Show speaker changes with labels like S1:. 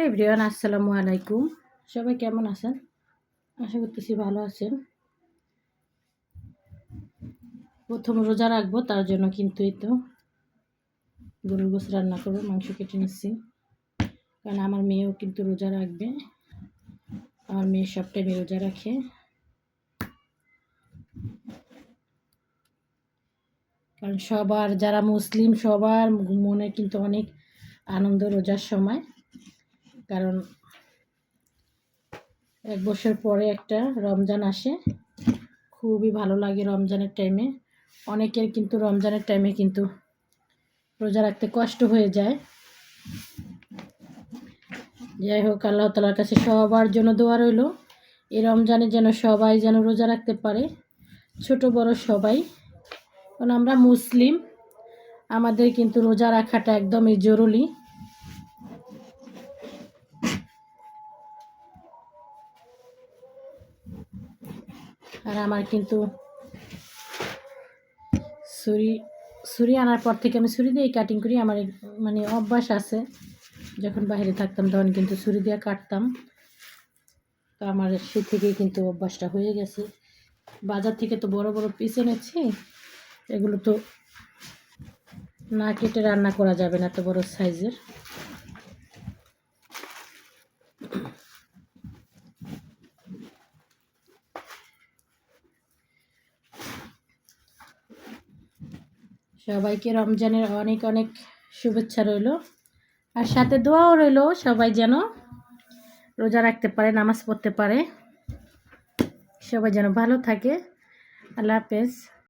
S1: Everyone আসসালামু আলাইকুম। সবাই কেমন আছেন? আশা করতেছি ভালো আছেন। প্রথম রোজা রাখবো, তার জন্য কিন্তু এই তো গরুর গোশ রান্না করবো, মাংস কেটে নিচ্ছি। কারণ আমার মেয়েও কিন্তু রোজা রাখবে। আমার মেয়ে সব টাইমে রোজা রাখে। কারণ সবার যারা মুসলিম সবার মনে কিন্তু অনেক আনন্দ রোজার সময়। কারণ এক বছর পরে একটা রমজান আসে, খুবই ভালো লাগে রমজানের টাইমে। অনেকের কিন্তু রমজানের টাইমে কিন্তু রোজা রাখতে কষ্ট হয়ে যায়। যাই হোক, আল্লাহ তাআলার কাছে সবার জন্য দোয়া রইল, এই রমজানে যেন সবাই যেন রোজা রাখতে পারে, ছোট বড় সবাই। কারণ আমরা মুসলিম, আমাদের কিন্তু রোজা রাখাটা একদমই জরুরি। আর আমার কিন্তু ছুরি আনার পর থেকে আমি ছুরি দিয়ে কাটিং করি। আমার মানে অভ্যাস আছে, যখন বাইরে থাকতাম তখন কিন্তু ছুরি দিয়ে কাটতাম। তো আমার সে থেকেই কিন্তু অভ্যাসটা হয়ে গেছে। বাজার থেকে তো বড় বড় পিস এনেছি, এগুলো তো না কেটে রান্না করা যাবে না, এত বড় সাইজের। সবাইকে রমজানের অনেক অনেক শুভেচ্ছা রইল, আর সাথে দোয়াও রইল সবাই যেন রোজা রাখতে পারে, নামাজ পড়তে পারে, সবাই যেন ভালো থাকে। আল্লাহ হাফেজ।